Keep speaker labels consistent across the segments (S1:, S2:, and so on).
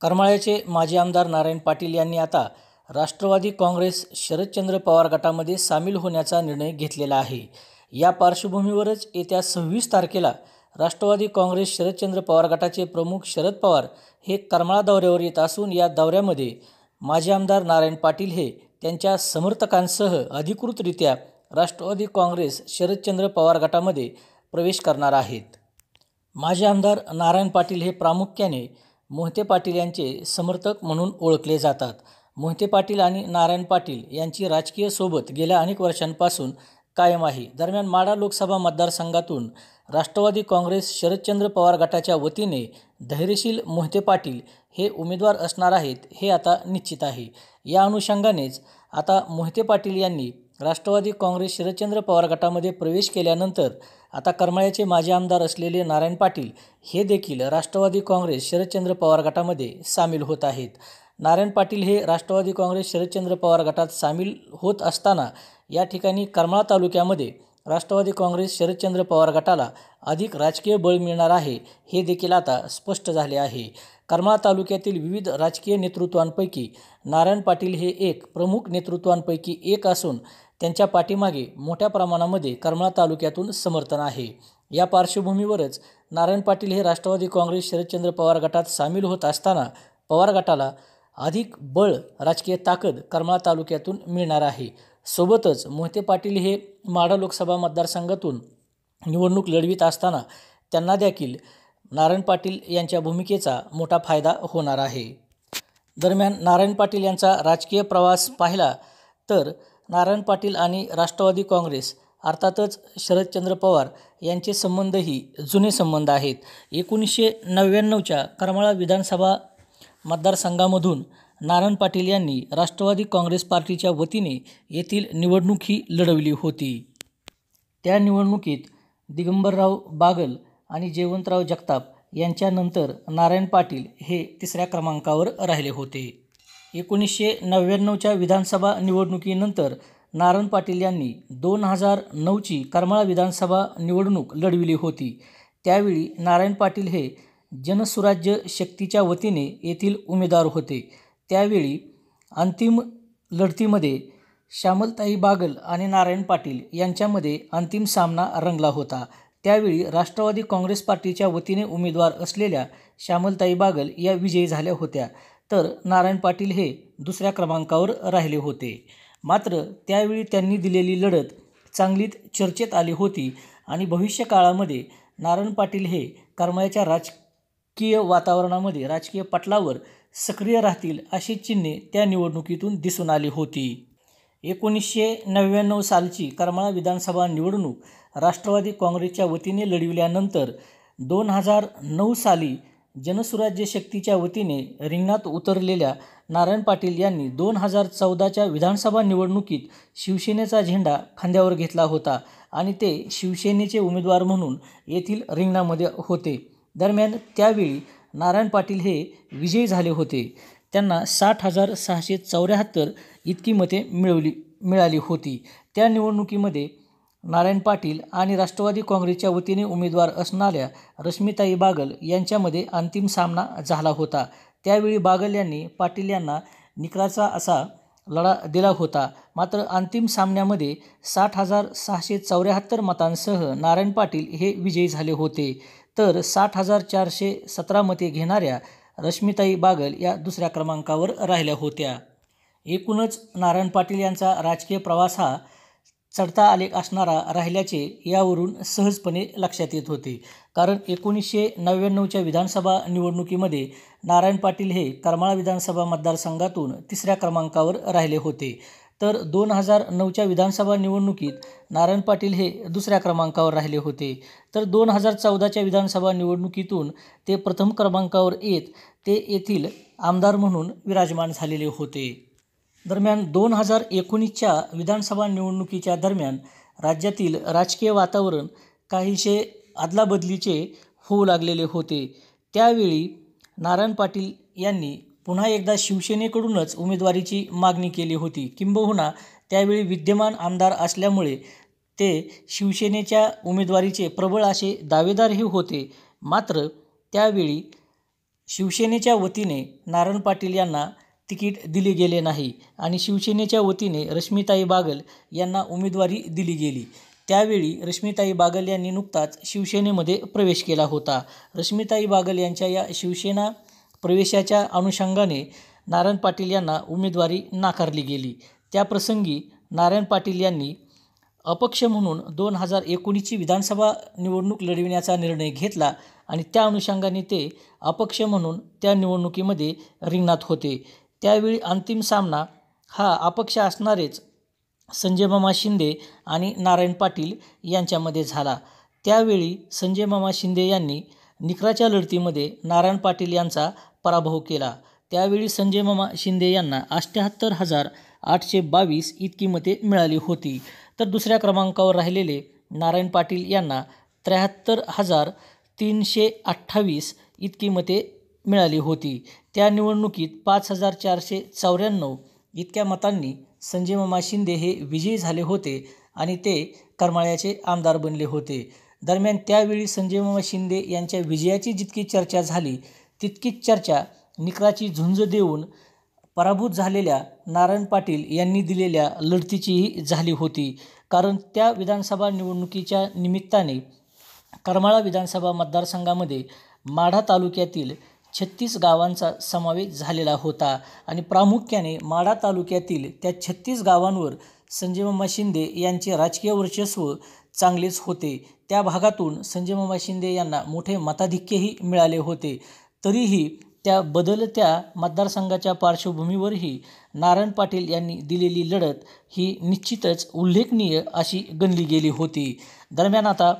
S1: करमाळ्याचे माजी आमदार नारायण पाटील यांनी आता राष्ट्रवादी काँग्रेस शरदचंद्र पवार गटामध्ये सामील होण्याचा निर्णय घेतलेला आहे। या पार्श्वभूमीवरच येत्या 26 तारखेला राष्ट्रवादी काँग्रेस शरदचंद्र पवार गटाचे प्रमुख शरद पवार हे करमाळा दौऱ्यावर येत असून या दौऱ्यामध्ये माजी आमदार नारायण पाटील हे त्यांच्या समर्थकांसह अधिकृतरित्या राष्ट्रवादी काँग्रेस शरदचंद्र पवार गटामध्ये प्रवेश करणार आहेत। माजी आमदार नारायण पाटील हे प्रामुख्याने मोहिते पाटील यांचे समर्थक म्हणून ओळखले जातात। मोहिते पाटील आणि नारायण पाटील यांची राजकीय सोबत गेल्या अनेक वर्षांपासून कायम आहे। दरम्यान माढा लोकसभा मतदारसंघातून राष्ट्रवादी काँग्रेस शरदचंद्र पवार गटाच्या वतीने धैर्यशील मोहिते पाटील हे उमेदवार असणार आहेत हे आता निश्चित आहे। या अनुषंगानेच आता मोहिते पाटील यांनी राष्ट्रवादी काँग्रेस शरदचंद्र पवार गटामध्ये प्रवेश केल्यानंतर आता करमाळ्याचे माजी आमदार असलेले नारायण पाटील हे देखील राष्ट्रवादी काँग्रेस शरदचंद्र पवार गटामध्ये सामील होत आहेत। नारायण पाटील हे राष्ट्रवादी काँग्रेस शरदचंद्र पवार गटात सामील होत असताना या ठिकाणी करमाळा तालुक्यामध्ये राष्ट्रवादी काँग्रेस शरदचंद्र पवार गटाला अधिक राजकीय बळ मिळणार आहे हे देखील आता स्पष्ट झाले आहे। करमाळा तालुक्यातील विविध राजकीय नेतृत्वांपैकी नारायण पाटील हे एक प्रमुख नेतृत्वांपैकी एक असून त्यांच्या पाठीमागे मोठ्या प्रमाणामध्ये करमाळा तालुक्यातून समर्थन आहे। या पार्श्वभूमीवरच नारायण पाटील हे राष्ट्रवादी काँग्रेस शरदचंद्र पवार गटात सामील होत असताना पवार गटाला अधिक बळ राजकीय ताकद करमाळा तालुक्यातून मिळणार आहे। सोबतच मोहिते पाटील हे माढा लोकसभा मतदारसंघातून निवडणूक लढवित असताना त्यांना देखील नारायण पाटील यांच्या भूमिकेचा मोठा फायदा होणार आहे। दरम्यान नारायण पाटील यांचा राजकीय प्रवास पाहिला तर नारायण पाटील आणि राष्ट्रवादी काँग्रेस अर्थातच शरदचंद्र पवार यांचे संबंधही जुने संबंध आहेत। 1999च्या करमाळा विधानसभा मतदारसंघामधून नारायण पाटील यांनी राष्ट्रवादी काँग्रेस पार्टीच्या वतीने येथील निवडणूक ही लढवली होती। त्या निवडणुकीत दिगंबरराव बागल आणि जयवंतराव जगताप यांच्यानंतर नारायण पाटील हे तिसऱ्या क्रमांकावर राहिले होते। 1999च्या विधानसभा निवडणुकीनंतर नारायण पाटील यांनी 2009ची करमाळा विधानसभा निवडणूक लढविली होती। त्यावेळी नारायण पाटील हे जनसुराज्य शक्तीच्या वतीने येथील उमेदवार होते। त्यावेळी अंतिम लढतीमध्ये श्यामलताई बागल आणि नारायण पाटील यांच्यामध्ये अंतिम सामना रंगला होता। त्यावेळी राष्ट्रवादी काँग्रेस पार्टीच्या वतीने उमेदवार असलेल्या श्यामलताई बागल या विजयी झाल्या होत्या, तर नारायण पाटील हे दुसऱ्या क्रमांकावर राहिले होते। मात्र त्यावेळी त्यांनी दिलेली लढत चांगलीच चर्चेत आली होती आणि भविष्यकाळामध्ये नारायण पाटील हे करमाळ्याच्या राजकीय वातावरणामध्ये राजकीय पटलावर सक्रिय राहतील अशी चिन्हे त्या निवडणुकीतून दिसून आली होती। 1999 सालची करमाळा विधानसभा निवडणूक राष्ट्रवादी काँग्रेसच्या वतीने लढविल्यानंतर 2009 साली जनसुराज्य शक्तीच्या वतीने रिंगणात उतरलेल्या नारायण पाटील यांनी 2014च्या विधानसभा निवडणुकीत शिवसेनेचा झेंडा खांद्यावर घेतला होता आणि ते शिवसेनेचे उमेदवार म्हणून येथील रिंगणामध्ये होते। दरम्यान त्यावेळी नारायण पाटील हे विजयी झाले होते। त्यांना 60,674 इतकी मते मिळाली होती। त्या निवडणुकीमध्ये नारायण पाटील आणि राष्ट्रवादी काँग्रेसच्या वतीने उमेदवार असणाऱ्या रश्मिताई बागल यांच्यामध्ये अंतिम सामना झाला होता। त्यावेळी बागल यांनी पाटील यांना निकराचा असा लढा दिला होता। मात्र अंतिम सामन्यामध्ये 60,674 मतांसह नारायण पाटील हे विजयी झाले होते, तर 60,417 मते घेणाऱ्या रश्मिताई बागल या दुसऱ्या क्रमांकावर राहिल्या होत्या। एकूणच नारायण पाटील यांचा राजकीय प्रवास हा चढता आलेख असणारा राहिल्याचे यावरून सहजपणे लक्षात येत होते। कारण 1999च्या विधानसभा निवडणुकीमध्ये नारायण पाटील हे करमाळा विधानसभा मतदारसंघातून तिसऱ्या क्रमांकावर राहिले होते, तर 2009च्या विधानसभा निवडणुकीत नारायण पाटील हे दुसऱ्या क्रमांकावर राहिले होते, तर 2014च्या विधानसभा निवडणुकीतून ते प्रथम क्रमांकावर येत ते येथील आमदार म्हणून विराजमान झालेले होते। दरम्यान 2019च्या विधानसभा निवडणुकीच्या दरम्यान राज्यातील राजकीय वातावरण काहीसे अदलाबदलीचे होऊ लागलेले होते। त्यावेळी नारायण पाटील यांनी पुन्हा एकदा शिवसेनेकडूनच उमेदवारीची मागणी केली होती। किंबहुना त्यावेळी विद्यमान आमदार असल्यामुळे ते शिवसेनेच्या उमेदवारीचे प्रबळ असे दावेदारही होते। मात्र त्यावेळी शिवसेनेच्या वतीने नारायण पाटील यांना तिकीट दिले गेले नाही आणि शिवसेनेच्या वतीने रश्मीताई बागल यांना उमेदवारी दिली गेली। त्यावेळी रश्मीताई बागल यांनी नुकताच शिवसेनेमध्ये प्रवेश केला होता। रश्मीताई बागल यांच्या या शिवसेना प्रवेशाच्या अनुषंगाने नारायण पाटील यांना उमेदवारी नाकारली गेली। त्याप्रसंगी नारायण पाटील यांनी अपक्ष म्हणून 2019ची विधानसभा निवडणूक लढविण्याचा निर्णय घेतला आणि त्या अनुषंगाने ते अपक्ष म्हणून त्या निवडणुकीमध्ये रिंगणात होते। त्यावेळी अंतिम सामना हा अपक्ष असणारेच संजय मामा शिंदे आणि नारायण पाटील यांच्यामध्ये झाला। त्यावेळी संजय मामा शिंदे यांनी निकराच्या लढतीमध्ये नारायण पाटील यांचा पराभव केला। त्यावेळी संजय मामा शिंदे यांना 78,822 इतकी मते मिळाली होती, तर दुसऱ्या क्रमांकावर राहिलेले नारायण पाटील यांना 73,328 इतकी मते मिळाली होती। त्या निवडणुकीत 5,494 इतक्या मतांनी संजय मामा शिंदे हे विजयी झाले होते आणि ते करमाळ्याचे आमदार बनले होते। दरम्यान त्यावेळी संजय मामा शिंदे यांच्या विजयाची जितकी चर्चा झाली तितकीच चर्चा निकराची झुंज देऊन पराभूत झालेल्या नारायण पाटील यांनी दिलेल्या लढतीचीही झाली होती। कारण त्या विधानसभा निवडणुकीच्या निमित्ताने करमाळा विधानसभा मतदारसंघामध्ये माढा तालुक्यातील 36 गावांचा समावेश झालेला होता आणि प्रामुख्याने माढा तालुक्यातील त्या 36 गावांवर संजय मामा शिंदे यांचे राजकीय वर्चस्व चांगलेच होते। त्या भागातून संजय मामा शिंदे यांना मोठे मताधिक्यही मिळाले होते। तरीही त्या बदलत्या मतदारसंघाच्या पार्श्वभूमीवरही नारायण पाटील यांनी दिलेली लढत ही निश्चितच उल्लेखनीय अशी गणली गेली होती। दरम्यान आता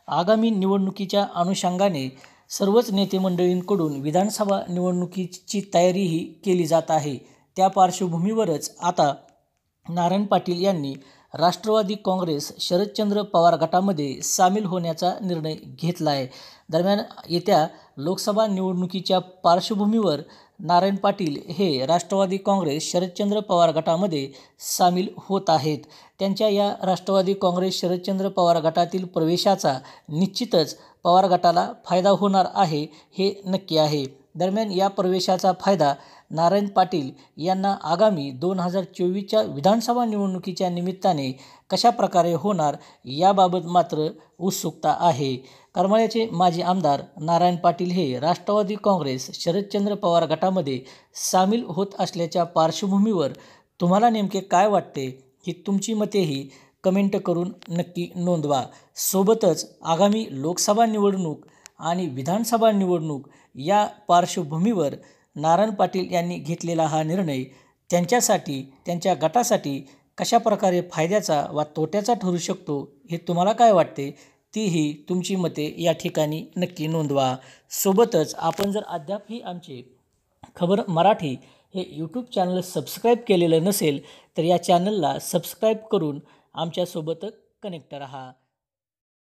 S1: आगामी निवडणुकीच्या अनुषंगाने सर्वच नेते मंडळींकडून विधानसभा निवडणुकीची तयारीही केली जात आहे। त्या पार्श्वभूमीवरच आता नारायण पाटील यांनी राष्ट्रवादी काँग्रेस शरदचंद्र पवार गटामध्ये सामील होण्याचा निर्णय घेतला आहे। दरम्यान येत्या लोकसभा निवडणुकीच्या पार्श्वभूमीवर नारायण पाटील हे राष्ट्रवादी काँग्रेस शरदचंद्र पवार गटामध्ये सामील होत आहेत। त्यांच्या या राष्ट्रवादी काँग्रेस शरदचंद्र पवार गटातील प्रवेशाचा निश्चितच पवार गटाला फायदा होणार आहे हे नक्की आहे। दरम्यान या प्रवेशाचा फायदा नारायण पाटील यांना आगामी 2024च्या विधानसभा निवडणुकीच्या निमित्ताने कशा प्रकारे होणार याबाबत मात्र उत्सुकता आहे। करमाळ्याचे माजी आमदार नारायण पाटील हे राष्ट्रवादी काँग्रेस शरदचंद्र पवार गटामध्ये सामील होत असल्याच्या पार्श्वभूमीवर तुम्हाला नेमके काय वाटते ही तुमची मतेही कमेंट करून नक्की नोंदवा। सोबतच आगामी लोकसभा निवडणूक आणि विधानसभा निवडणूक या पार्श्वभूमीवर नारायण पाटील यांनी घेतलेला हा निर्णय त्यांच्यासाठी त्यांच्या गटासाठी कशा प्रकारे फायद्याचा वा तोट्याचा ठरू शकतो हे तुम्हाला काय वाटते तीही तुमची मते या ठिकाणी नक्की नोंदवा। सोबतच आपण जर अद्यापही आमचे खबर मराठी हे यूट्यूब चॅनल सबस्क्राईब केलेलं नसेल तर या चॅनलला सबस्क्राईब करून आमच्यासोबत कनेक्ट रहा।